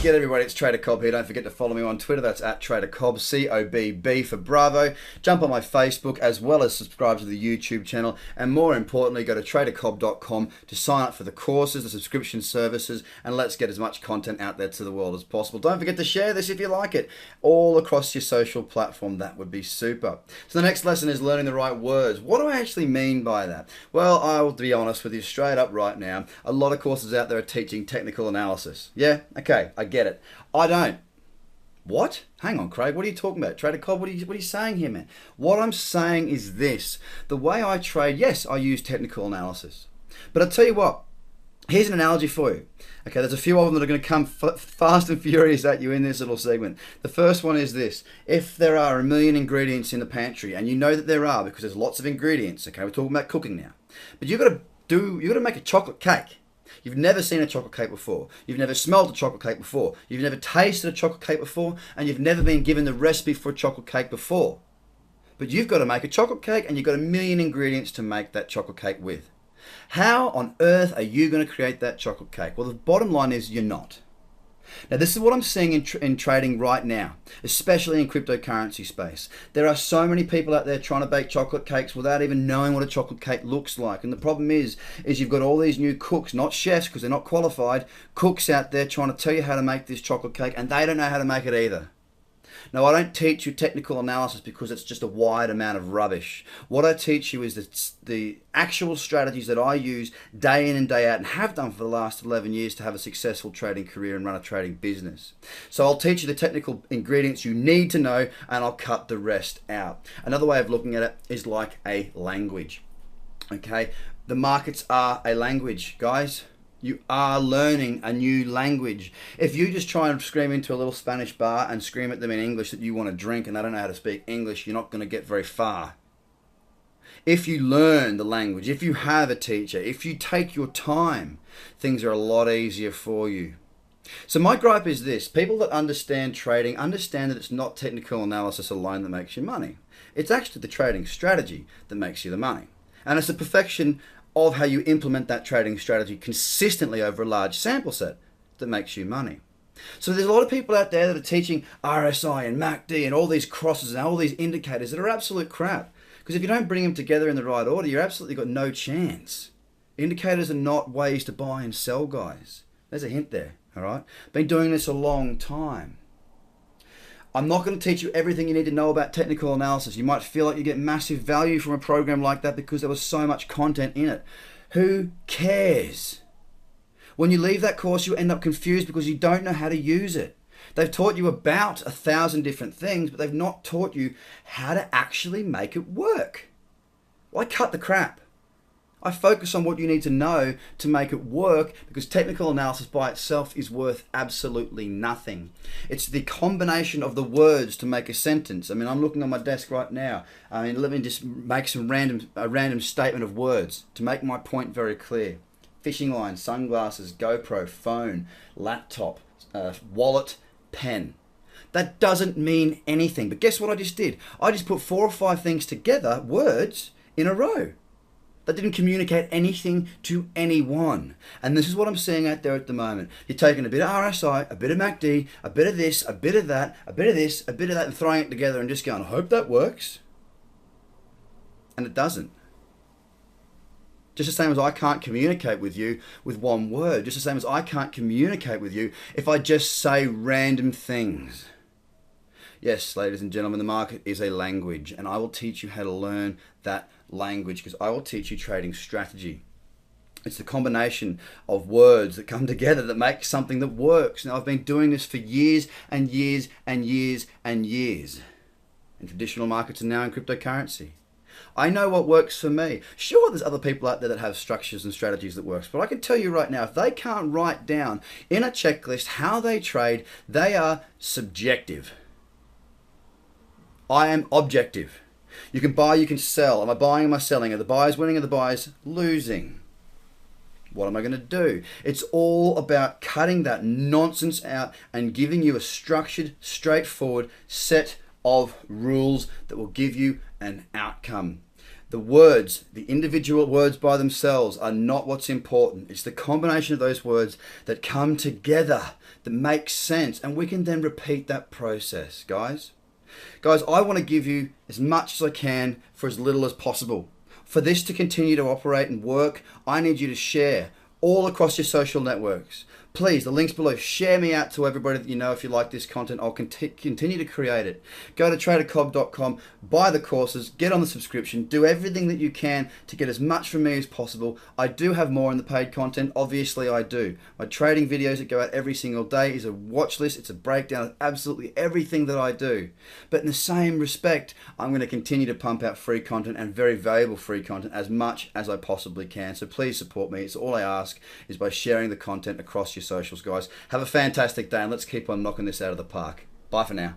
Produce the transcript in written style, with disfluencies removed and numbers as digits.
G'day everybody, it's TraderCobb here. Don't forget to follow me on Twitter. That's at TraderCobb, C-O-B-B for Bravo. Jump on my Facebook as well as subscribe to the YouTube channel. And more importantly, go to TraderCobb.com to sign up for the courses, the subscription services, and let's get as much content out there to the world as possible. Don't forget to share this if you like it, all across your social platform. That would be super. So the next lesson is learning the right words. What do I actually mean by that? Well, I will be honest with you straight up right now. A lot of courses out there are teaching technical analysis. Yeah, okay, I get it. I don't. What? Hang on, Craig, what are you talking about? TraderCobb, what are you saying here, man? What I'm saying is this. The way I trade, yes, I use technical analysis. But I'll tell you what, here's an analogy for you. Okay, there's a few of them that are going to come fast and furious at you in this little segment. The first one is this. If there are 1 million ingredients in the pantry, and you know that there are because there's lots of ingredients, okay, we're talking about cooking now. But you've got to make a chocolate cake. You've never seen a chocolate cake before. You've never smelled a chocolate cake before. You've never tasted a chocolate cake before, and you've never been given the recipe for a chocolate cake before. But you've got to make a chocolate cake, and you've got 1 million ingredients to make that chocolate cake with. How on earth are you going to create that chocolate cake? Well, the bottom line is you're not. Now, this is what I'm seeing in trading right now, especially in cryptocurrency space. There are so many people out there trying to bake chocolate cakes without even knowing what a chocolate cake looks like. And the problem is you've got all these new cooks, not chefs because they're not qualified, cooks out there trying to tell you how to make this chocolate cake, and they don't know how to make it either. Now, I don't teach you technical analysis because it's just a wide amount of rubbish. What I teach you is the actual strategies that I use day in and day out and have done for the last 11 years to have a successful trading career and run a trading business. So I'll teach you the technical ingredients you need to know, and I'll cut the rest out. Another way of looking at it is like a language. Okay, the markets are a language, guys. You are learning a new language. If you just try and scream into a little Spanish bar and scream at them in English that you want to drink and they don't know how to speak English, you're not going to get very far. If you learn the language, if you have a teacher, if you take your time, things are a lot easier for you. So my gripe is this. People that understand trading understand that it's not technical analysis alone that makes you money. It's actually the trading strategy that makes you the money. And it's the perfection of how you implement that trading strategy consistently over a large sample set that makes you money. So there's a lot of people out there that are teaching RSI and MACD and all these crosses and all these indicators that are absolute crap. Because if you don't bring them together in the right order, you're absolutely got no chance. Indicators are not ways to buy and sell, guys. There's a hint there, all right? Been doing this a long time. I'm not going to teach you everything you need to know about technical analysis. You might feel like you get massive value from a program like that because there was so much content in it. Who cares? When you leave that course, you end up confused because you don't know how to use it. They've taught you about 1,000 different things, but they've not taught you how to actually make it work. Why cut the crap? I focus on what you need to know to make it work because technical analysis by itself is worth absolutely nothing. It's the combination of the words to make a sentence. I mean, I'm looking on my desk right now. Let me just make a random statement of words to make my point very clear. Fishing line, sunglasses, GoPro, phone, laptop, wallet, pen. That doesn't mean anything. But guess what I just did? I just put 4 or 5 things together, words, in a row. That didn't communicate anything to anyone. And this is what I'm seeing out there at the moment. You're taking a bit of RSI, a bit of MACD, a bit of this, a bit of that, a bit of this, a bit of that, and throwing it together and just going, I hope that works. And it doesn't. Just the same as I can't communicate with you with one word. Just the same as I can't communicate with you if I just say random things. Yes, ladies and gentlemen, the market is a language, and I will teach you how to learn that language because I will teach you trading strategy. It's the combination of words that come together that make something that works. Now, I've been doing this for years and years and years and years in traditional markets and now in cryptocurrency. I know what works for me. Sure, there's other people out there that have structures and strategies that works, but I can tell you right now, if they can't write down in a checklist how they trade, they are subjective. I am objective. You can buy, you can sell. Am I buying, am I selling? Are the buyers winning, are the buyers losing? What am I going to do? It's all about cutting that nonsense out and giving you a structured, straightforward set of rules that will give you an outcome. The words, the individual words by themselves are not what's important. It's the combination of those words that come together that makes sense, and we can then repeat that process, guys. Guys, I want to give you as much as I can for as little as possible. For this to continue to operate and work, I need you to share all across your social networks. Please, the links below, share me out to everybody that you know. If you like this content, I'll continue to create it. Go to TraderCobb.com, buy the courses, get on the subscription, do everything that you can to get as much from me as possible. I do have more in the paid content, obviously I do. My trading videos that go out every single day is a watch list, it's a breakdown of absolutely everything that I do. But in the same respect, I'm going to continue to pump out free content and very valuable free content as much as I possibly can. So please support me. It's all I ask is by sharing the content across your socials, guys. Have a fantastic day, and let's keep on knocking this out of the park. Bye for now.